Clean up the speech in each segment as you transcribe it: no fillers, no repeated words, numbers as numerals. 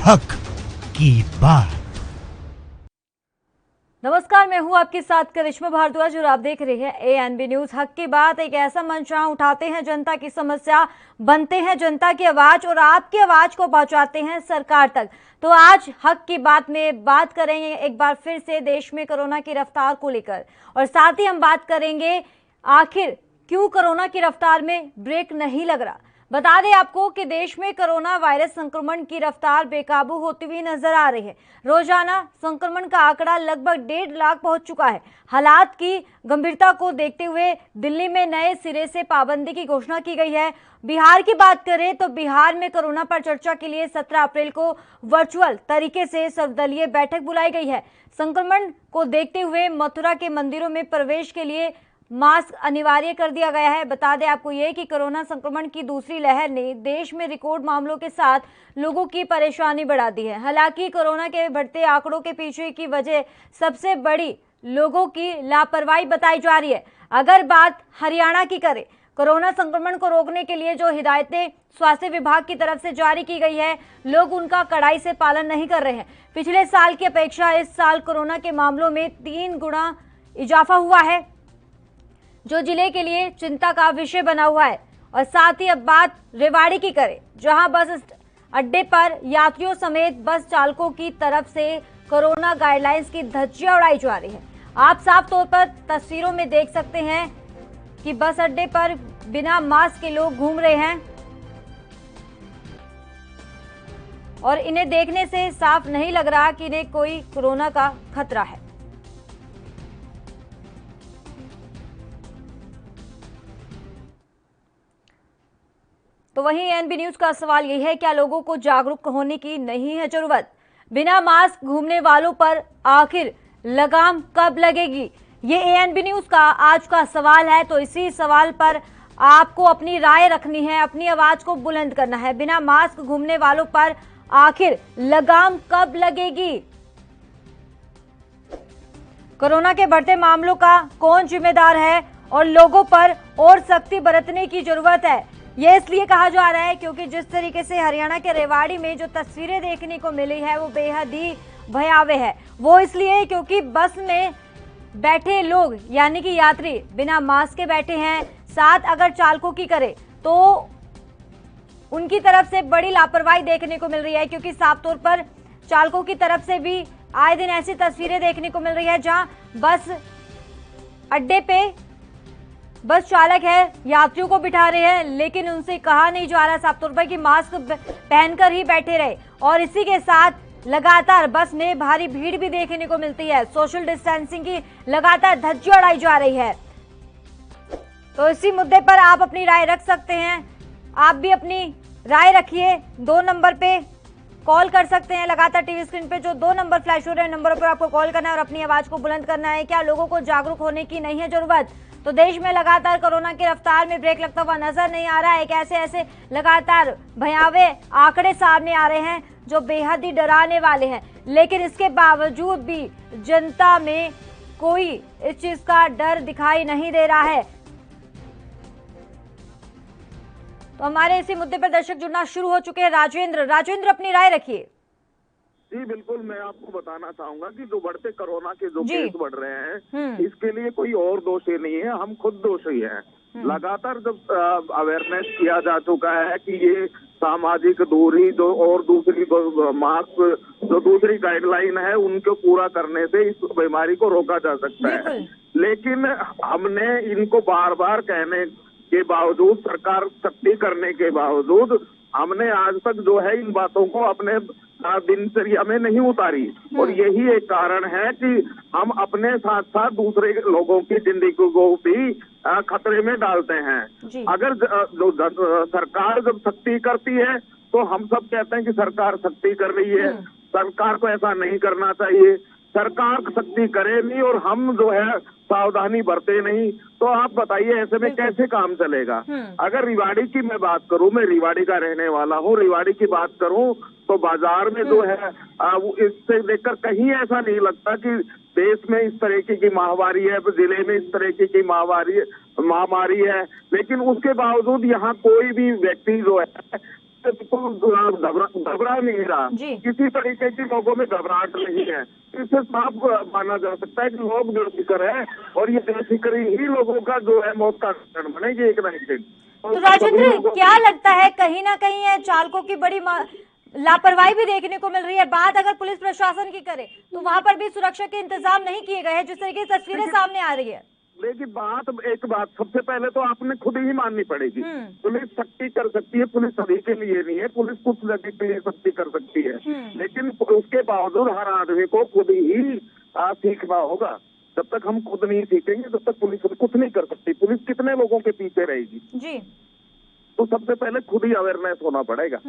हक की बात। नमस्कार, मैं हूं आपके साथ करिश्मा भारद्वाज और आप देख रहे हैं एएनबी न्यूज। हक की बात एक ऐसा मंच जहां उठाते हैं जनता की समस्या, बनते हैं जनता की आवाज और आपकी आवाज को पहुंचाते हैं सरकार तक। तो आज हक की बात में बात करेंगे एक बार फिर से देश में कोरोना की रफ्तार को लेकर, और साथ ही हम बात करेंगे आखिर क्यों कोरोना की रफ्तार में ब्रेक नहीं लग रहा। बता दें आपको कि देश में कोरोना वायरस संक्रमण की रफ्तार बेकाबू होती हुई नजर आ रही है। रोजाना संक्रमण का आंकड़ा लगभग 1.5 लाख पहुंच चुका है। हालात की गंभीरता को देखते हुए दिल्ली में नए सिरे से पाबंदी की घोषणा की गई है। बिहार की बात करें तो बिहार में कोरोना पर चर्चा के लिए 17 अप्रैल को वर्चुअल तरीके से सर्वदलीय बैठक बुलाई गई है। संक्रमण को देखते हुए मथुरा के मंदिरों में प्रवेश के लिए मास्क अनिवार्य कर दिया गया है। बता दें आपको ये कि कोरोना संक्रमण की दूसरी लहर ने देश में रिकॉर्ड मामलों के साथ लोगों की परेशानी बढ़ा दी है। हालांकि कोरोना के बढ़ते आंकड़ों के पीछे की वजह सबसे बड़ी लोगों की लापरवाही बताई जा रही है। अगर बात हरियाणा की करें, कोरोना संक्रमण को रोकने के लिए जो हिदायतें स्वास्थ्य विभाग की तरफ से जारी की गई है, लोग उनका कड़ाई से पालन नहीं कर रहे हैं। पिछले साल की अपेक्षा इस साल कोरोना के मामलों में 3 गुना इजाफा हुआ है, जो जिले के लिए चिंता का विषय बना हुआ है। और साथ ही अब बात रेवाड़ी की करें, जहां बस अड्डे पर यात्रियों समेत बस चालकों की तरफ से कोरोना गाइडलाइंस की धज्जियां उड़ाई जा रही है। आप साफ तौर पर तस्वीरों में देख सकते हैं कि बस अड्डे पर बिना मास्क के लोग घूम रहे हैं और इन्हें देखने से साफ नहीं लग रहा कि इन्हें कोई कोरोना का खतरा है। तो वहीं एएनबी न्यूज का सवाल यही है, क्या लोगों को जागरूक होने की नहीं है जरूरत? बिना मास्क घूमने वालों पर आखिर लगाम कब लगेगी? ये एएनबी न्यूज का आज का सवाल है। तो इसी सवाल पर आपको अपनी राय रखनी है, अपनी आवाज को बुलंद करना है। बिना मास्क घूमने वालों पर आखिर लगाम कब लगेगी? कोरोना के बढ़ते मामलों का कौन जिम्मेदार है और लोगों पर और सख्ती बरतने की जरूरत है? ये इसलिए कहा जा रहा है क्योंकि जिस तरीके से हरियाणा के रेवाड़ी में जो तस्वीरें देखने को मिली है वो बेहद ही भयावह है। वो इसलिए क्योंकि बस में बैठे लोग यानी कि यात्री बिना मास्क के बैठे हैं। साथ अगर चालकों की करें तो उनकी तरफ से बड़ी लापरवाही देखने को मिल रही है, क्योंकि साफ तौर पर चालकों की तरफ से भी आए दिन ऐसी तस्वीरें देखने को मिल रही है जहां बस अड्डे पे बस चालक है, यात्रियों को बिठा रहे हैं, लेकिन उनसे कहा नहीं जा रहा साफ तौर पर कि मास्क पहनकर ही बैठे रहे। और इसी के साथ लगातार बस में भारी भीड़ भी देखने को मिलती है। सोशल डिस्टेंसिंग की लगातार धज्जियां उड़ाई जा रही है। तो इसी मुद्दे पर आप अपनी राय रख सकते हैं। आप भी अपनी राय रखिए। 2 नंबर पे कॉल कर सकते हैं। लगातार टीवी स्क्रीन पे जो 2 नंबर फ्लैश हो रहे हैं, नंबरों पर आपको कॉल करना है और अपनी आवाज को बुलंद करना है। क्या लोगों को जागरूक होने की नहीं है जरूरत? तो देश में लगातार कोरोना की रफ्तार में ब्रेक लगता हुआ नजर नहीं आ रहा है। ऐसे लगातार भयावह आंकड़े सामने आ रहे हैं जो बेहद ही डराने वाले हैं, लेकिन इसके बावजूद भी जनता में कोई इस चीज का डर दिखाई नहीं दे रहा है। तो हमारे इसी मुद्दे पर दर्शक जुड़ना शुरू हो चुके हैं। राजेंद्र अपनी राय रखिए। जी बिल्कुल, मैं आपको बताना चाहूंगा कि जो बढ़ते कोरोना के जो केस बढ़ रहे हैं, इसके लिए कोई और दोषी नहीं है, हम खुद दोषी हैं। लगातार जब अवेयरनेस किया जा चुका है कि ये सामाजिक दूरी जो और दूसरी मास्क जो दूसरी गाइडलाइन है उनको पूरा करने से इस बीमारी को रोका जा सकता है, लेकिन हमने इनको बार बार कहने के बावजूद, सरकार सख्ती करने के बावजूद, हमने आज तक जो है इन बातों को अपने दिनचर्या में नहीं उतारी। और यही एक कारण है कि हम अपने साथ साथ दूसरे लोगों की जिंदगी को भी खतरे में डालते हैं। अगर जो सरकार जब सख्ती करती है तो हम सब कहते हैं कि सरकार सख्ती कर रही है, सरकार को ऐसा नहीं करना चाहिए। सरकार सख्ती करे नहीं और हम जो है सावधानी बरते नहीं, तो आप बताइए ऐसे में कैसे काम चलेगा? अगर रिवाड़ी की मैं बात करूं, मैं रिवाड़ी का रहने वाला हूं, रिवाड़ी की बात करूं तो बाजार में जो है इससे देखकर कहीं ऐसा नहीं लगता कि देश में इस तरीके की महामारी है, जिले में इस तरीके की महामारी है, लेकिन उसके बावजूद यहाँ कोई भी व्यक्ति जो है से बिल्कुल घबरा नहीं रहा, किसी तरीके की लोगों में घबराहट नहीं है। इससे साफ माना जा सकता है कि लोग बेफिक्र है और ये बेफिक्री ही लोगों का जो है मौत का कारण बनेगी एक न एक दिन। तो राजेंद्र, क्या लगता है कहीं ना कहीं है चालकों की बड़ी लापरवाही भी देखने को मिल रही है? बात अगर पुलिस प्रशासन की करे तो वहां पर भी सुरक्षा के इंतजाम नहीं किए गए हैं, जिस तरीके की तस्वीरें सामने आ रही है। लेकिन एक बात सबसे पहले तो आपने खुद ही माननी पड़ेगी। पुलिस सख्ती कर सकती है, पुलिस सभी के लिए नहीं है, पुलिस कुछ जगह के लिए सख्ती कर सकती है, लेकिन उसके बावजूद हर आदमी को खुद ही सीखना होगा। जब तक हम खुद नहीं सीखेंगे तब तक पुलिस कुछ नहीं कर सकती। पुलिस कितने लोगों के पीछे रहेगी जी? तो सबसे पहले खुद ही अवेयरनेस होना पड़ेगा।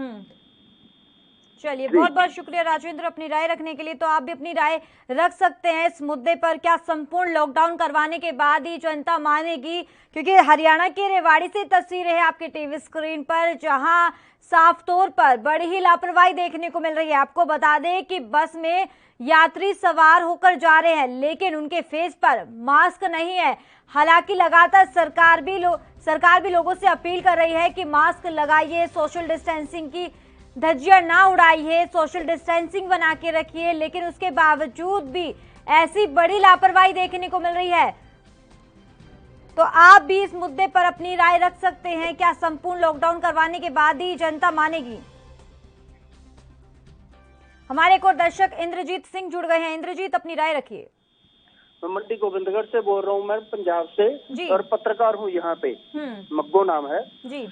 चलिए, बहुत बहुत शुक्रिया राजेंद्र अपनी राय रखने के लिए। तो आप भी अपनी राय रख सकते हैं इस मुद्दे पर। क्या संपूर्ण लॉकडाउन करवाने के बाद ही जनता मानेगी? क्योंकि हरियाणा के रेवाड़ी से तस्वीरें हैं आपके टीवी स्क्रीन पर, जहां साफ तौर पर बड़ी ही लापरवाही देखने को मिल रही है। आपको बता दें कि बस में यात्री सवार होकर जा रहे हैं, लेकिन उनके फेस पर मास्क नहीं है। हालांकि लगातार सरकार भी लोगों से अपील कर रही है कि मास्क लगाइए, सोशल डिस्टेंसिंग की धज्जियां ना उड़ाइए, सोशल डिस्टेंसिंग बना के रखिए, लेकिन उसके बावजूद भी ऐसी बड़ी लापरवाही देखने को मिल रही है। तो आप भी इस मुद्दे पर अपनी राय रख सकते हैं। क्या संपूर्ण लॉकडाउन करवाने के बाद ही जनता मानेगी? हमारे एक और दर्शक इंद्रजीत सिंह जुड़ गए हैं। इंद्रजीत, अपनी राय रखिए। मैं मंडी गोविंदगढ़ से बोल रहा हूँ, मैं पंजाब से, और पत्रकार हूँ यहाँ पे, मग्गो नाम है जी।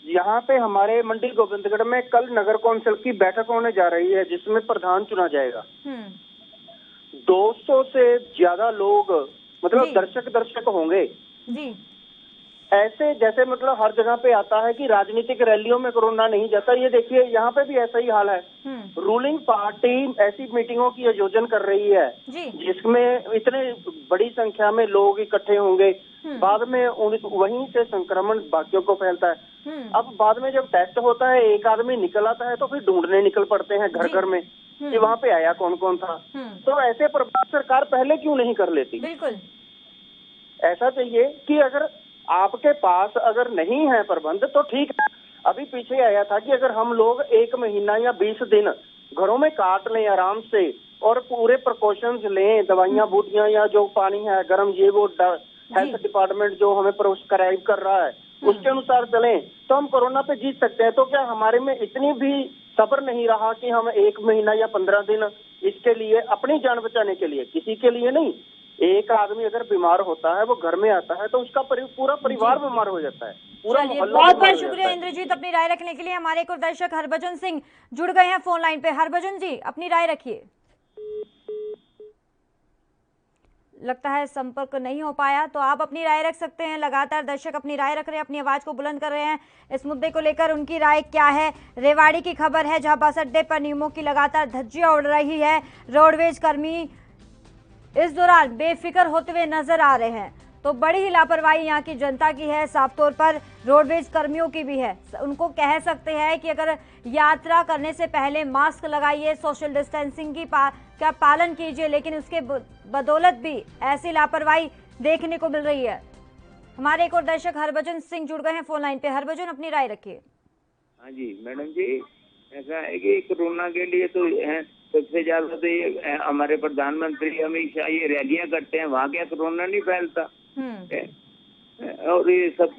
यहाँ पे हमारे मंडी गोविंदगढ़ में कल नगर कौंसिल की बैठक होने जा रही है, जिसमें प्रधान चुना जाएगा। 200 से ज्यादा लोग मतलब दर्शक होंगे जी। ऐसे जैसे मतलब हर जगह पे आता है कि राजनीतिक रैलियों में कोरोना नहीं जाता, ये देखिए यहाँ पे भी ऐसा ही हाल है। रूलिंग पार्टी ऐसी मीटिंगों की आयोजन कर रही है जिसमें इतने बड़ी संख्या में लोग इकट्ठे होंगे, बाद में वहीं से संक्रमण बाकियों को फैलता है। अब बाद में जब टेस्ट होता है, एक आदमी निकल आता है तो फिर ढूंढने निकल पड़ते हैं घर घर में कि वहाँ पे आया कौन कौन था। तो ऐसे प्रभाव सरकार पहले क्यों नहीं कर लेती? बिल्कुल ऐसा चाहिए कि अगर आपके पास अगर नहीं है प्रबंध तो ठीक है। अभी पीछे आया था कि अगर हम लोग 1 महीना या 20 दिन घरों में काट लें आराम से और पूरे प्रिकॉशंस लें, दवाइयाँ बूटियां या जो पानी है गर्म, ये वो हेल्थ डिपार्टमेंट जो हमें प्रिस्क्राइब कर रहा है उसके अनुसार चलें तो हम कोरोना पे जीत सकते हैं। तो क्या हमारे में इतनी भी सब्र नहीं रहा कि हम 1 महीना या 15 दिन इसके लिए अपनी जान बचाने के लिए, किसी के लिए नहीं, एक आदमी अगर बीमार होता है वो घर में आता है तो उसका पूरा परिवार बीमार हो जाता है, पूरा मोहल्ला। बहुत बहुत शुक्रिया इंद्रजीत अपनी राय रखने के लिए। हमारे एक और दर्शक हरभजन सिंह जुड़ गए हैं फोन लाइन पे। हरभजन जी, अपनी राय रखिए। लगता है संपर्क नहीं हो पाया, तो आप अपनी राय रख सकते हैं। लगातार दर्शक अपनी राय रख रहे हैं, अपनी आवाज को बुलंद कर रहे हैं इस मुद्दे को लेकर। उनकी राय क्या है? रेवाड़ी की खबर है जहां बस अड्डे पर नियमों की लगातार धज्जियां उड़ रही है। रोडवेज कर्मी इस दौरान बेफिक्र होते हुए नजर आ रहे हैं। तो बड़ी ही लापरवाही यहाँ की जनता की है, साफ तौर पर रोडवेज कर्मियों की भी है। उनको कह सकते हैं कि अगर यात्रा करने से पहले मास्क लगाइए, सोशल डिस्टेंसिंग का पालन कीजिए, लेकिन उसके बदौलत भी ऐसी लापरवाही देखने को मिल रही है। हमारे एक और दर्शक हरभजन सिंह जुड़ गए हैं फोन लाइन पे। हरभजन, अपनी राय रखिए। हाँ जी मैडम जी, ऐसा है कि कोरोना के लिए तो सबसे ज्यादा तो ये हमारे प्रधानमंत्री अमित शाह ये रैलियां करते हैं, वहाँ क्या कोरोना नहीं फैलता? और ये सब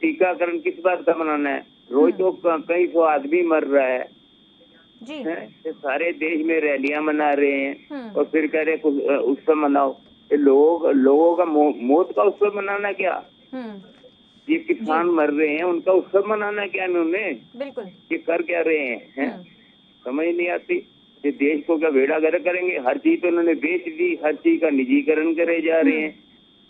टीकाकरण किस बात का मनाना है? रोज तो कई 100 आदमी मर रहा है जी। सारे देश में रैलियां मना रहे हैं और फिर कह रहे उत्सव मनाओ। लोगों का मौत का उत्सव मनाना क्या? ये किसान मर रहे हैं, उनका उत्सव मनाना क्या उन्होंने? बिल्कुल ये कर क्या रहे हैं? समझ नहीं आती। ये देश को क्या भेड़ा गर्क करेंगे? हर चीज तो उन्होंने बेच दी, हर चीज का निजीकरण करे जा रहे हैं।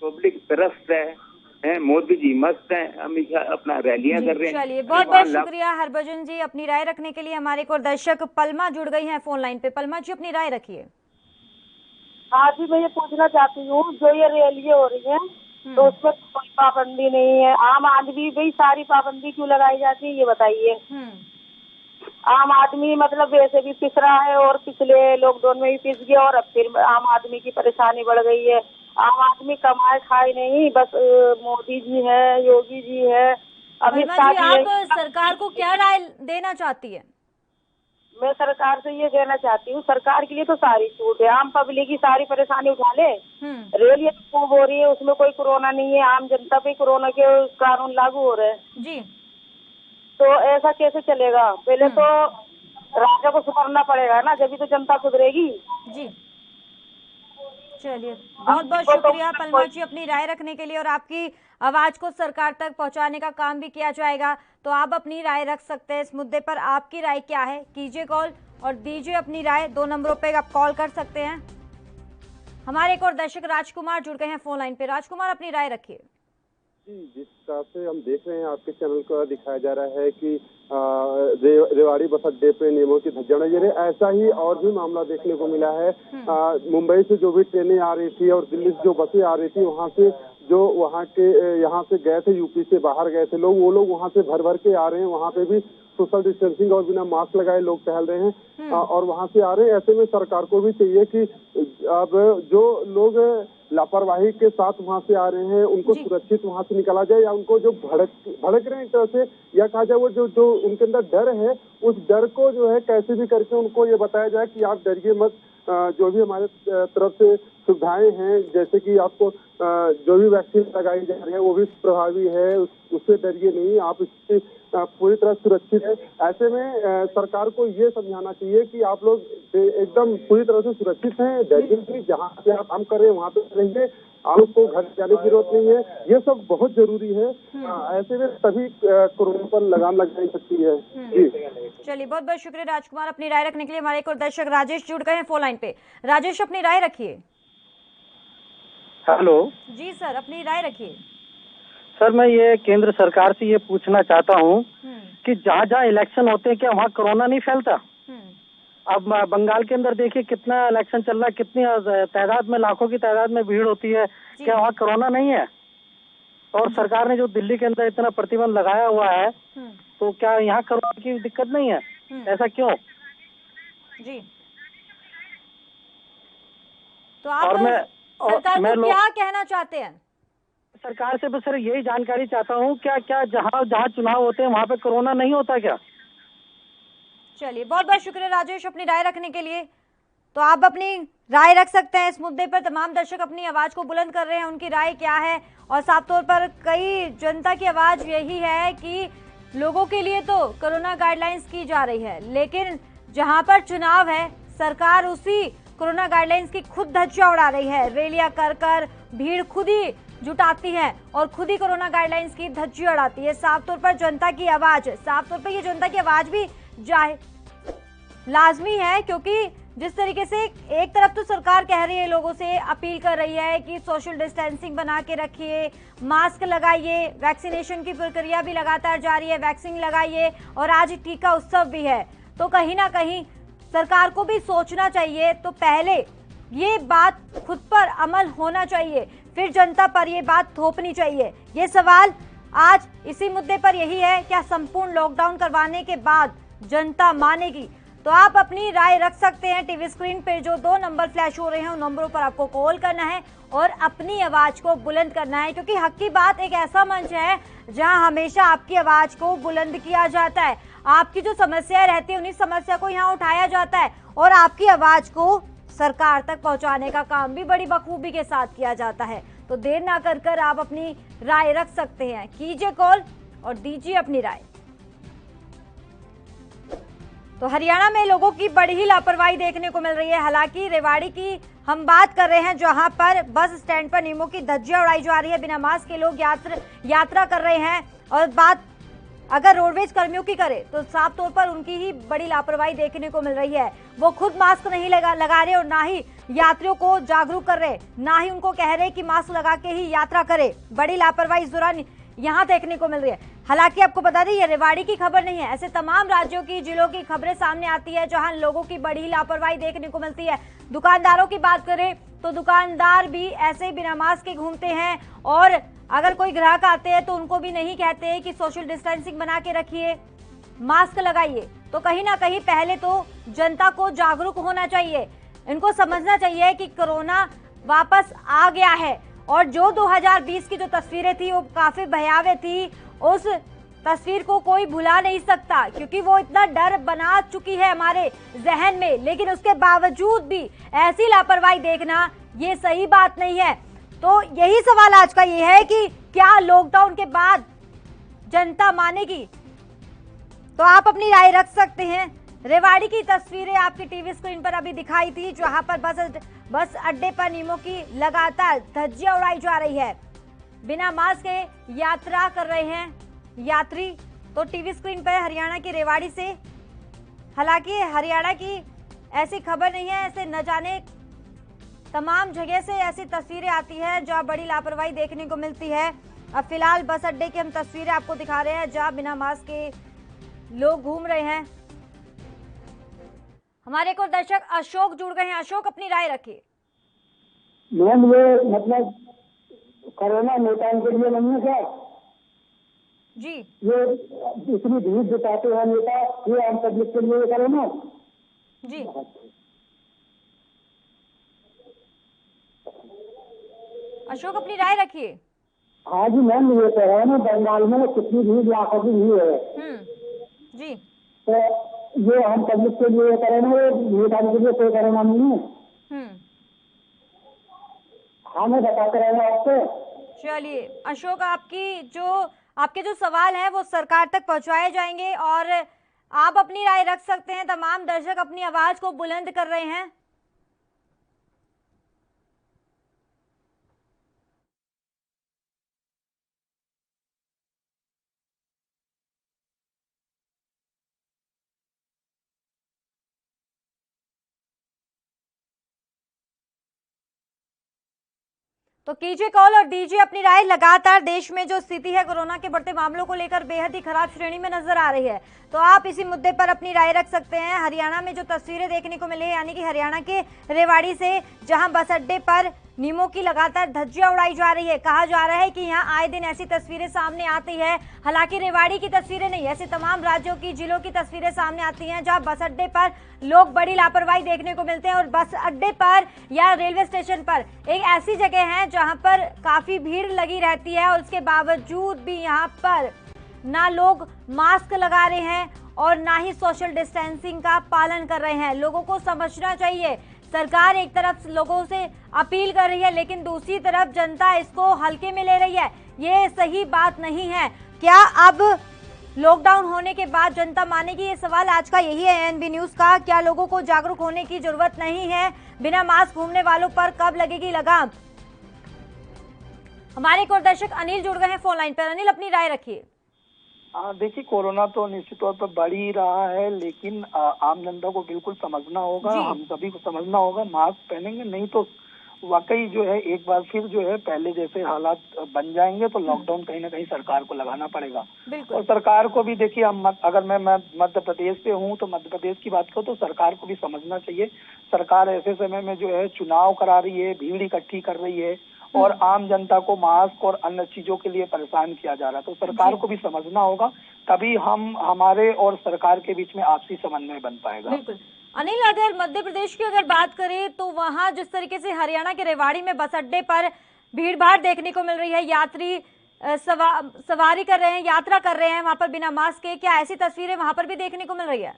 पब्लिक त्रस्त है, मोदी जी मस्त है, हमेशा अपना रैलियां कर रहे हैं। चलिए, बहुत बहुत शुक्रिया हरभजन जी अपनी राय रखने के लिए। हमारे एक और दर्शक पलमा जुड़ गई हैं फोन लाइन पे। पलमा जी, अपनी राय रखिए। हाँ जी, मैं ये पूछना चाहती हूँ, जो ये रैलियां हो रही है तो उसमें कोई पाबंदी नहीं है, आम आदमी भाई सारी पाबंदी क्यों लगाई जाती है ये बताइए। आम आदमी मतलब वैसे भी पिस रहा है और पिछले लॉकडाउन में भी पिस गया और अब फिर आम आदमी की परेशानी बढ़ गई है। आम आदमी कमाए खाए नहीं, बस मोदी जी है, योगी जी है, अभी आप सरकार को क्या राय देना चाहती है? मैं सरकार से ये कहना चाहती हूँ, सरकार के लिए तो सारी छूट है, आम पब्लिक की सारी परेशानी उठा ले। रेल ये खूब हो रही है, उसमें कोई कोरोना नहीं है, आम जनता पे कोरोना के कानून लागू हो रहे हैं जी। तो ऐसा कैसे चलेगा? पहले तो राजा को सुधरना पड़ेगा ना, जब भी तो जनता सुधरेगी जी। चलिए, बहुत बहुत शुक्रिया पलमा जी अपनी राय रखने के लिए, और आपकी आवाज को सरकार तक पहुंचाने का काम भी किया जाएगा। तो आप अपनी राय रख सकते हैं इस मुद्दे पर, आपकी राय क्या है? कीजिए कॉल और दीजिए अपनी राय। 2 नंबरों पे आप कॉल कर सकते हैं। हमारे एक और दर्शक राजकुमार जुड़ गए हैं फोन लाइन पे। राजकुमार, अपनी राय रखिए। जी, जिस तरह से हम देख रहे हैं आपके चैनल को दिखाया जा रहा है कि रेवाड़ी बस अड्डे पे नियमों की धज्जियां उड़ाई जा रही है, ऐसा ही और भी मामला देखने को मिला है। मुंबई से जो भी ट्रेनें आ रही थी और दिल्ली से जो बसें आ रही थी, वहाँ से जो वहाँ के यहाँ से गए थे, यूपी से बाहर गए थे लोग, वो लोग वहाँ से भर भर के आ रहे हैं। वहाँ पे भी सोशल डिस्टेंसिंग और बिना मास्क लगाए लोग टहल रहे हैं और वहाँ से आ रहे हैं। ऐसे में सरकार को भी चाहिए कि अब जो लोग लापरवाही के साथ वहाँ से आ रहे हैं उनको सुरक्षित वहाँ से निकाला जाए, या उनको जो भड़क रहे हैं एक तरह से, या कहा जाए वो जो उनके अंदर डर है, उस डर को जो है कैसे भी करके उनको ये बताया जाए कि आप डरिए मत। जो भी हमारे तरफ से सुविधाएं हैं, जैसे कि आपको जो भी वैक्सीन लगाई जा रही है वो भी प्रभावी है, उससे डरिए नहीं, आप इससे पूरी तरह सुरक्षित है। ऐसे में सरकार को ये समझाना चाहिए कि आप लोग एकदम पूरी तरह से सुरक्षित हैं, डरिए नहीं, जहाँ पे आप काम कर रहे हैं वहाँ पे रहिए, आपको घर जाने की जरूरत नहीं है। ये सब बहुत जरूरी है। ऐसे में तभी कोरोना पर लगाम लग सकती है। जी चलिए, बहुत बहुत शुक्रिया राजकुमार अपनी राय रखने के लिए। हमारे एक और दर्शक राजेश जुड़ गए हैं फोन लाइन पे। राजेश, अपनी राय रखिए। हेलो जी सर, अपनी राय रखिए। सर, मैं ये केंद्र सरकार से ये पूछना चाहता हूँ कि जहाँ जहाँ इलेक्शन होते हैं क्या वहाँ कोरोना नहीं फैलता? अब बंगाल के अंदर देखिए कितना इलेक्शन चल रहा है, कितनी तादाद में, लाखों की तादाद में भीड़ होती है, क्या वहाँ कोरोना नहीं है? और सरकार ने जो दिल्ली के अंदर इतना प्रतिबंध लगाया हुआ है, तो क्या यहाँ कोरोना की दिक्कत नहीं है? ऐसा क्यों? जी, तो आप सरकार को क्या कहना चाहते हैं? सरकार से बस सर यही जानकारी चाहता हूँ, क्या क्या जहाँ जहाँ चुनाव होते हैं वहाँ पे कोरोना नहीं होता क्या? चलिए, बहुत बहुत शुक्रिया राजेश अपनी राय रखने के लिए। तो आप अपनी राय रख सकते हैं इस मुद्दे पर। तमाम दर्शक अपनी आवाज को बुलंद कर रहे हैं, उनकी राय क्या है, और साफ तौर पर कई जनता की आवाज यही है कि लोगों के लिए तो कोरोना गाइडलाइंस की जा रही है, लेकिन जहां पर चुनाव है सरकार उसी कोरोना गाइडलाइंस की खुद धज्जियां उड़ा रही है। रैलियां कर भीड़ खुद ही जुटाती है और खुद ही कोरोना गाइडलाइंस की धज्जियां उड़ाती है। साफ तौर पर जनता की आवाज, साफ तौर पर ये जनता की आवाज भी जाए लाजमी है, क्योंकि जिस तरीके से एक तरफ तो सरकार कह रही है, लोगों से अपील कर रही है कि सोशल डिस्टेंसिंग बना के रखिए, मास्क लगाइए, वैक्सीनेशन की प्रक्रिया भी लगातार जारी है, वैक्सीन लगाइए, और आज टीका उत्सव भी है। तो कहीं ना कहीं सरकार को भी सोचना चाहिए, तो पहले ये बात खुद पर अमल होना चाहिए, फिर जनता पर ये बात थोपनी चाहिए। ये सवाल आज इसी मुद्दे पर यही है, क्या संपूर्ण लॉकडाउन करवाने के बाद जनता मानेगी? तो आप अपनी राय रख सकते हैं। टीवी स्क्रीन पे जो 2 नंबर फ्लैश हो रहे हैं उन नंबरों पर आपको कॉल करना है और अपनी आवाज को बुलंद करना है, क्योंकि हक की बात एक ऐसा मंच है जहां हमेशा आपकी आवाज को बुलंद किया जाता है। आपकी जो समस्याएं रहती है उन्हीं समस्या को यहाँ उठाया जाता है और आपकी आवाज को सरकार तक पहुंचाने का काम भी बड़ी बखूबी के साथ किया जाता है। तो देर ना कर आप अपनी राय रख सकते हैं। कीजिए कॉल और दीजिए अपनी राय। तो हरियाणा में लोगों की बड़ी ही लापरवाही देखने को मिल रही है। हालांकि रेवाड़ी की हम बात कर रहे हैं, जहां पर बस स्टैंड पर नियमों की धज्जियां उड़ाई जा रही है, बिना मास्क के लोग यात्रा कर रहे हैं। और बात अगर रोडवेज कर्मियों की करें तो साफ तौर पर उनकी ही बड़ी लापरवाही देखने को मिल रही है। वो खुद मास्क नहीं लगा रहे और ना ही यात्रियों को जागरूक कर रहे, ना ही उनको कह रहे कि मास्क लगा के ही यात्रा करे। बड़ी लापरवाही इस दौरान यहाँ देखने को मिल रही है। हालांकि आपको बता दें, ये रेवाड़ी की खबर नहीं है, ऐसे तमाम राज्यों की, जिलों की खबरें सामने आती है जहां लोगों की बड़ी लापरवाही देखने को मिलती है। दुकानदारों की बात करें तो दुकानदार भी ऐसे ही बिना मास्क के घूमते हैं, और अगर कोई ग्राहक आते हैं तो उनको भी नहीं कहते हैं कि सोशल डिस्टेंसिंग बना के रखिए, मास्क लगाइए। तो कहीं ना कहीं पहले तो जनता को जागरूक होना चाहिए, इनको समझना चाहिए कि कोरोना वापस आ गया है। और जो 2020 की जो तस्वीरें थी वो काफी भयावह थी। उस तस्वीर को कोई भुला नहीं सकता, क्योंकि वो इतना डर बना चुकी है हमारे जहन में, लेकिन उसके बावजूद भी ऐसी लापरवाही देखना ये सही बात नहीं है। तो यही सवाल आज का ये है कि क्या लॉकडाउन के बाद जनता मानेगी? तो आप अपनी राय रख सकते हैं। रेवाड़ी की तस्वीरें आपकी टीवी स्क्रीन पर अभी दिखाई थी, जहां पर बस अड्डे पर नियमों की लगातार धज्जियां उड़ाई जा रही है। बिना मास्क के यात्रा कर रहे हैं यात्री। तो टीवी स्क्रीन पर हरियाणा की रेवाड़ी से, हालांकि हरियाणा की ऐसी खबर नहीं है, ऐसे न जाने तमाम जगह से ऐसी तस्वीरें आती है जहां बड़ी लापरवाही देखने को मिलती है। अब फिलहाल बस अड्डे की हम तस्वीरें आपको दिखा रहे हैं, जहां बिना मास्क के लोग घूम रहे हैं। हमारे एक और दर्शक अशोक जुड़ गए हैं। अशोक, अपनी राय रखिए। मैम, ये मतलब कोरोना नेताओं के लिए नहीं है क्या जी? ये इतनी भीड़ जुटाते हैं नेता, ये आम पब्लिक के लिए कोरोना जी। अशोक, अपनी राय रखिए। हाँ जी मैम, ये कह रहे हैं ना, बंगाल में कितनी भीड़, लाखों की भीड़ है जी। तो ये हम पब्लिक के लिए करें ना, ये नेताओं के लिए कोई कोरोना नहीं है। हाँ, मैं बताते रहे आपको। चलिए अशोक, आपके जो सवाल हैं वो सरकार तक पहुंचाए जाएंगे और आप अपनी राय रख सकते हैं। तमाम दर्शक अपनी आवाज को बुलंद कर रहे हैं। तो कीजिए कॉल और दीजिए अपनी राय। लगातार देश में जो स्थिति है कोरोना के बढ़ते मामलों को लेकर बेहद ही खराब श्रेणी में नजर आ रही है, तो आप इसी मुद्दे पर अपनी राय रख सकते हैं। हरियाणा में जो तस्वीरें देखने को मिली, यानी कि हरियाणा के रेवाड़ी से, जहां बस अड्डे पर नियमों की लगातार धज्जियां उड़ाई जा रही है। कहा जा रहा है कि यहां आए दिन ऐसी तस्वीरें सामने आती है। हालांकि रेवाड़ी की तस्वीरें नहीं, ऐसे तमाम राज्यों की, जिलों की तस्वीरें सामने आती हैं जहां बस अड्डे पर लोग बड़ी लापरवाही देखने को मिलते हैं। और बस अड्डे पर या रेलवे स्टेशन पर एक ऐसी जगह है जहां पर काफी भीड़ लगी रहती है, और उसके बावजूद भी यहाँ पर ना लोग मास्क लगा रहे हैं और ना ही सोशल डिस्टेंसिंग का पालन कर रहे हैं। लोगों को समझना चाहिए, सरकार एक तरफ लोगों से अपील कर रही है, लेकिन दूसरी तरफ जनता इसको हल्के में ले रही है। ये सही बात नहीं है। क्या अब लॉकडाउन होने के बाद जनता मानेगी? ये सवाल आज का यही है एएनबी न्यूज का। क्या लोगों को जागरूक होने की जरूरत नहीं है? बिना मास्क घूमने वालों पर कब लगेगी लगाम? हमारे एक और दर्शक अनिल जुड़ गए हैं फोन लाइन पर। अनिल, अपनी राय रखिए। देखिए, कोरोना तो निश्चित तौर पर बढ़ ही रहा है, लेकिन आम जनता को बिल्कुल समझना होगा, हम सभी को समझना होगा। मास्क पहनेंगे नहीं तो वाकई जो है एक बार फिर जो है पहले जैसे हालात बन जाएंगे, तो लॉकडाउन कहीं ना कहीं सरकार को लगाना पड़ेगा। और सरकार को भी देखिए, अगर मैं मध्य प्रदेश से हूँ तो मध्य प्रदेश की बात करूँ तो सरकार को भी समझना चाहिए। सरकार ऐसे समय में जो है चुनाव करा रही है, भीड़ इकट्ठी कर रही है और आम जनता को मास्क और अन्य चीजों के लिए परेशान किया जा रहा है। तो सरकार को भी समझना होगा, तभी हमारे और सरकार के बीच में आपसी समन्वय बन पाएगा। बिल्कुल। अनिल, अगर मध्य प्रदेश की अगर बात करें तो वहां जिस तरीके से हरियाणा के रेवाड़ी में बस अड्डे पर भीड़ भाड़ देखने को मिल रही है, यात्री सवारी कर रहे हैं, यात्रा कर रहे हैं वहां पर बिना मास्क के, क्या ऐसी तस्वीरें वहां पर भी देखने को मिल रही है?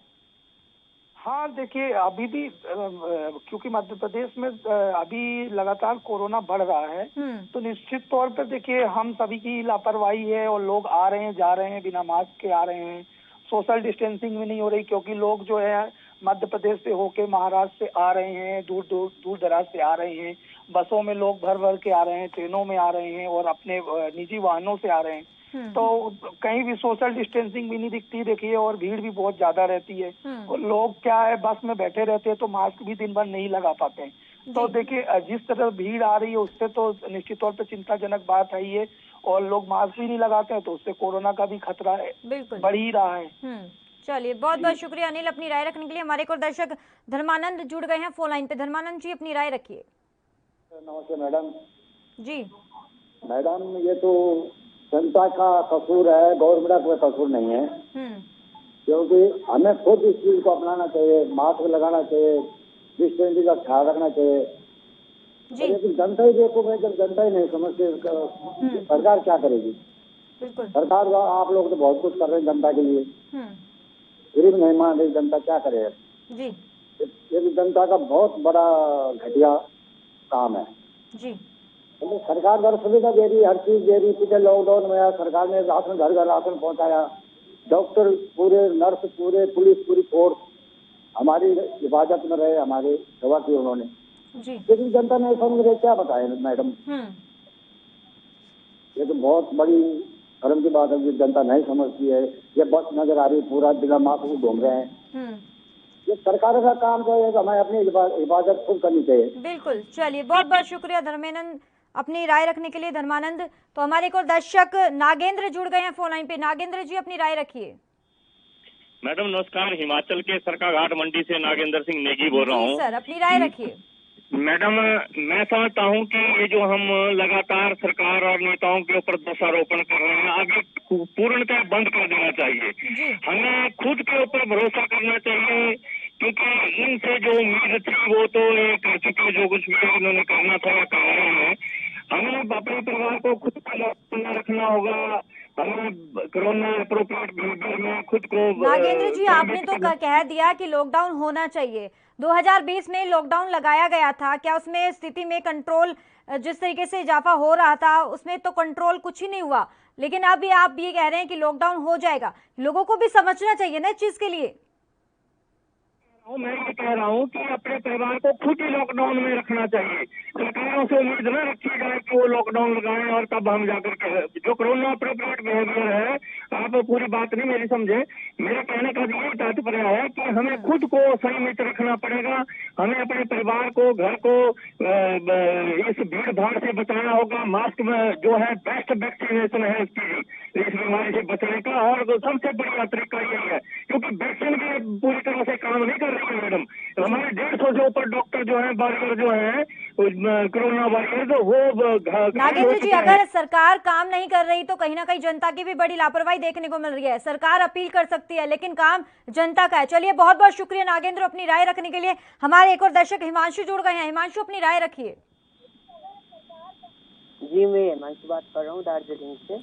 हाँ, देखिए अभी भी क्योंकि मध्य प्रदेश में अभी लगातार कोरोना बढ़ रहा है, तो निश्चित तौर पर देखिए हम सभी की लापरवाही है और लोग आ रहे हैं, जा रहे हैं, बिना मास्क के आ रहे हैं। सोशल डिस्टेंसिंग भी नहीं हो रही, क्योंकि लोग जो है मध्य प्रदेश से होके महाराष्ट्र से आ रहे हैं, दूर दराज से आ रहे हैं। बसों में लोग भर भर के आ रहे हैं, ट्रेनों में आ रहे हैं और अपने निजी वाहनों से आ रहे हैं। तो कहीं भी सोशल डिस्टेंसिंग भी नहीं दिखती देखिए, और भीड़ भी बहुत ज्यादा रहती है। और लोग क्या है, बस में बैठे रहते हैं तो मास्क भी दिन भर नहीं लगा पाते हैं। तो देखिए जिस तरह भीड़ आ रही है उससे तो निश्चित तौर पर चिंताजनक बात है ये, और लोग मास्क भी नहीं लगाते हैं तो उससे कोरोना का भी खतरा है, बढ़ ही रहा है। चलिए, बहुत बहुत शुक्रिया अनिल अपनी राय रखने के लिए। हमारे को दर्शक धर्मानंद जुड़ गए हैं फोन लाइन पे। धर्मानंद जी, अपनी राय रखिए। नमस्ते मैडम। जी मैडम, ये तो जनता का कसूर है, गवर्नमेंट का कसूर नहीं है। क्योंकि हमें खुद इस चीज को अपनाना चाहिए, मास्क लगाना चाहिए, डिस्टेंसिंग का ख्याल रखना चाहिए। लेकिन जनता ही देखो, मैं जब जनता ही नहीं समझती सरकार क्या करेगी? सरकार का आप लोग तो बहुत कुछ कर रहे हैं जनता के लिए, गरीब नहीं मान रही जनता, क्या करे जी। ये भी जनता का बहुत बड़ा घटिया काम है जी। तो सरकार घर सुविधा दे रही, हर चीज दे रही। पिछले लॉकडाउन में सरकार ने राशन घर घर राशन पहुंचाया, डॉक्टर पूरे, नर्स पूरे, पुलिस पूरी फोर्स हमारी हिफाजत में रहे, हमारी सेवा की उन्होंने जी। लेकिन जनता नहीं समझ रहे, क्या बताए मैडम। ये तो बहुत बड़ी शर्म की बात है कि जनता नहीं समझती है। ये बस नजर आ रही, पूरा जिला मास्क में घूम रहे हैं। ये सरकार का काम जो है हमें अपनी हिफाजत खुद करनी चाहिए। बिल्कुल, चलिए बहुत बहुत शुक्रिया धर्मेंद्र अपनी राय रखने के लिए। धर्मानंद, तो हमारे को दर्शक नागेंद्र जुड़ गए हैं फोन लाइन पे। नागेंद्र जी अपनी राय रखिए। मैडम नमस्कार, हिमाचल के सरकाघाट मंडी से नागेंद्र सिंह नेगी बोल रहा हूँ। सर अपनी राय रखिए। मैडम मैं समझता हूँ कि ये जो हम लगातार सरकार और नेताओं के ऊपर दोषारोपण कर रहे हैं, आगे पूर्णतः बंद कर देना चाहिए। हमें खुद के ऊपर भरोसा करना चाहिए, क्योंकि इनसे जो उम्मीद थी वो तो ये कर चुके, जो कुछ भी इन्होंने करना था कर रहे हैं। हमें अपने परिवार को खुद को रखना होगा, हमें कोरोना एप्रोप्रिएट बिहेवियर में खुद को। नागेंद्र जी आपने तो कह दिया कि लॉकडाउन होना चाहिए। 2020 में लॉकडाउन लगाया गया था, क्या उसमें स्थिति में कंट्रोल, जिस तरीके से इजाफा हो रहा था उसमें तो कंट्रोल कुछ ही नहीं हुआ, लेकिन अब आप ये कह रहे हैं कि लॉकडाउन हो जाएगा। लोगों को भी समझना चाहिए ना इस चीज के लिए। मैं ये कह रहा हूँ कि अपने परिवार को खुद ही लॉकडाउन में रखना चाहिए। सरकारों से उम्मीद न रखी जाए कि वो लॉकडाउन लगाएं और तब हम जाकर के जो कोरोना एप्रोप्रिएट बिहेवियर है, आप पूरी बात नहीं मेरी समझे। मेरे कहने का ये तात्पर्य है कि हमें खुद को संयमित रखना पड़ेगा। हमें अपने परिवार को, घर को इस भीड़ भाड़ से बचाना होगा। मास्क में जो है बेस्ट वैक्सीनेशन है इस बीमारी से बचने का, और सबसे बढ़िया तरीका यही है, क्योंकि वैक्सीन भी पूरी तरह से काम नहीं कर रही है मैडम। हमारे 150 से ऊपर डॉक्टर जो है, वॉरियर जो है, कोरोना वॉरियर, तो वो नागेंद्र जी अगर सरकार काम नहीं कर रही तो कहीं ना कहीं जनता की भी बड़ी लापरवाही देखने को मिल रही है। सरकार अपील कर सकती है लेकिन काम जनता का है। चलिए बहुत बहुत शुक्रिया नागेंद्र अपनी राय रखने के लिए। हमारे एक और दर्शक हिमांशु जुड़ गए हैं। हिमांशु अपनी राय रखिए। जी मैं हिमांशु बात कर रहा हूँ दार्जिलिंग से।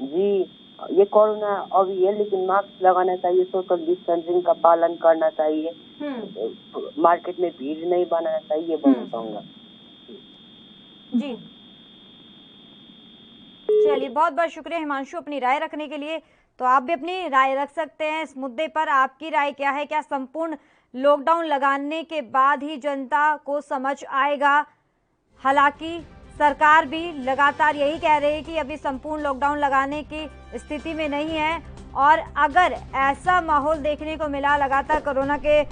जी ये कोरोना अभी है, लेकिन मास्क लगाना चाहिए, सोशल डिस्टेंसिंग का पालन करना चाहिए, मार्केट में भीड़ नहीं बनाना चाहिए, बोलना चाहूँगा जी। चलिए बहुत बहुत शुक्रिया हिमांशु अपनी राय रखने के लिए। तो आप भी अपनी राय रख सकते हैं इस मुद्दे पर। आपकी राय क्या है? क्या संपूर्ण लॉकडाउन लगाने के बाद ही जनता को समझ आएगा? हालांकि सरकार भी लगातार यही कह रही है कि अभी संपूर्ण लॉकडाउन लगाने की स्थिति में नहीं है, और अगर ऐसा माहौल देखने को मिला, लगातार कोरोना के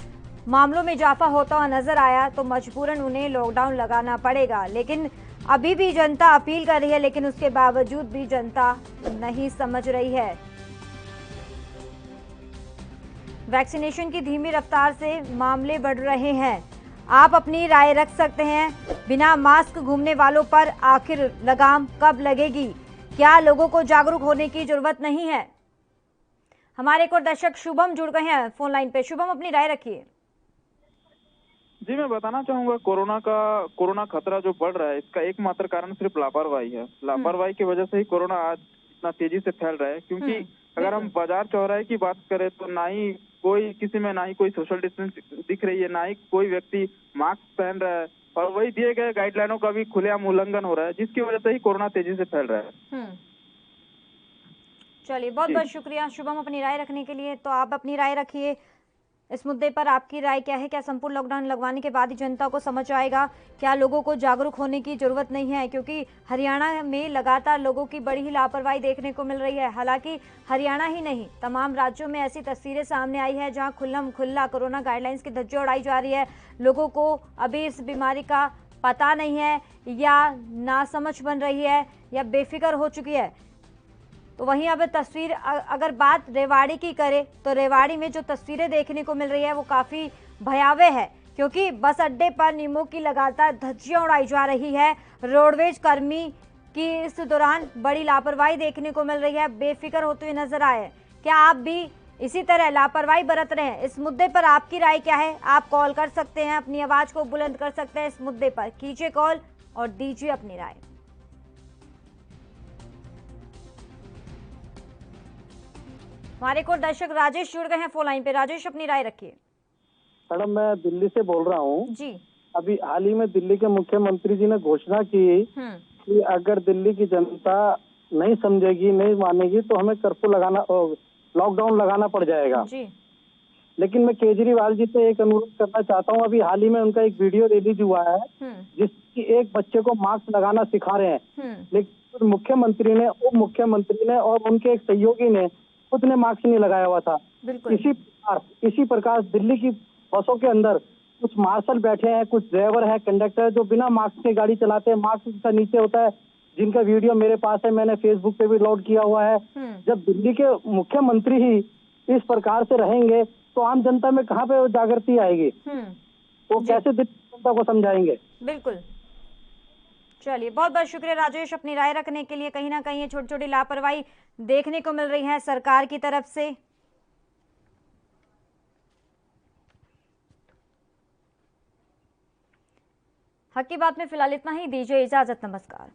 मामलों में इजाफा होता हुआ नजर आया, तो मजबूरन उन्हें लॉकडाउन लगाना पड़ेगा। लेकिन अभी भी जनता अपील कर रही है, लेकिन उसके बावजूद भी जनता नहीं समझ रही है। वैक्सीनेशन की धीमी रफ्तार से मामले बढ़ रहे हैं। आप अपनी राय रख सकते हैं। बिना मास्क घूमने वालों पर आखिर लगाम कब लगेगी? क्या लोगों को जागरूक होने की जरूरत नहीं है? हमारे एक और दर्शक शुभम जुड़ गए हैं फोन लाइन पे। शुभम अपनी राय रखिए। जी मैं बताना चाहूंगा, कोरोना खतरा जो बढ़ रहा है, इसका एकमात्र कारण सिर्फ लापरवाही है। लापरवाही की वजह से ही कोरोना आज इतना तेजी से फैल रहा है। क्योंकि अगर हम बाजार चौराहे की बात करें तो ना ही कोई किसी में, ना ही कोई सोशल डिस्टेंस दिख रही है, ना ही कोई व्यक्ति मास्क पहन रहा है, और वही दिए गए गाइडलाइनों का भी खुलेआम उल्लंघन हो रहा है, जिसकी वजह से ही कोरोना तेजी से फैल रहा है। चलिए बहुत बहुत शुक्रिया शुभम अपनी राय रखने के लिए। तो आप अपनी राय रखिए इस मुद्दे पर। आपकी राय क्या है? क्या संपूर्ण लॉकडाउन लगवाने के बाद ही जनता को समझ आएगा? क्या लोगों को जागरूक होने की जरूरत नहीं है? क्योंकि हरियाणा में लगातार लोगों की बड़ी ही लापरवाही देखने को मिल रही है। हालांकि हरियाणा ही नहीं, तमाम राज्यों में ऐसी तस्वीरें सामने आई है जहां खुल्लम खुल्ला कोरोना गाइडलाइंस की धज्जियां उड़ाई जा रही है। लोगों को अभी इस बीमारी का पता नहीं है, या नासमझ बन रही है, या बेफिक्र हो चुकी है। तो वहीं अब तस्वीर, अगर बात रेवाड़ी की करें तो रेवाड़ी में जो तस्वीरें देखने को मिल रही है वो काफ़ी भयावह है, क्योंकि बस अड्डे पर नियमों की लगातार धज्जियां उड़ाई जा रही है। रोडवेज कर्मी की इस दौरान बड़ी लापरवाही देखने को मिल रही है, बेफिक्र होते हुए नजर आए। क्या आप भी इसी तरह लापरवाही बरत रहे हैं? इस मुद्दे पर आपकी राय क्या है? आप कॉल कर सकते हैं, अपनी आवाज़ को बुलंद कर सकते हैं। इस मुद्दे पर कीजिए कॉल और दीजिए अपनी राय। हमारे को दर्शक राजेश जुड़ गए हैं फोन लाइन पे। राजेश, अपनी राय रखिए। मैडम, मैं दिल्ली से बोल रहा हूँ जी। अभी हाल ही में दिल्ली के मुख्यमंत्री जी ने घोषणा की कि अगर दिल्ली की जनता नहीं समझेगी, नहीं मानेगी तो हमें कर्फ्यू लगाना, लॉकडाउन लगाना पड़ जाएगा जी। लेकिन मैं केजरीवाल जी से एक अनुरोध करना चाहता हूँ। अभी हाल ही में उनका एक वीडियो रिलीज हुआ है जिसकी एक बच्चे को मास्क लगाना सिखा रहे हैं, लेकिन मुख्यमंत्री ने, उप मुख्यमंत्री ने और उनके एक सहयोगी ने खुद ने मास्क नहीं लगाया हुआ था। इसी प्रकार दिल्ली की बसों के अंदर कुछ मार्शल बैठे हैं, कुछ ड्राइवर है, कंडक्टर जो बिना मास्क के गाड़ी चलाते हैं, मास्क का नीचे होता है, जिनका वीडियो मेरे पास है, मैंने फेसबुक पे भी लोड किया हुआ है। जब दिल्ली के मुख्यमंत्री ही इस प्रकार से रहेंगे तो आम जनता में कहाँ पे जागृति आएगी? वो कैसे दिल्ली जनता को समझाएंगे? बिल्कुल। चलिए, बहुत बहुत शुक्रिया राजेश अपनी राय रखने के लिए। कहीं ना कहीं ये छोटी छोटी लापरवाही देखने को मिल रही है सरकार की तरफ से। हक की बात में फिलहाल इतना ही। दीजिए इजाजत, नमस्कार।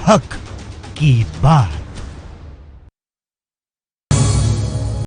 हक की बात।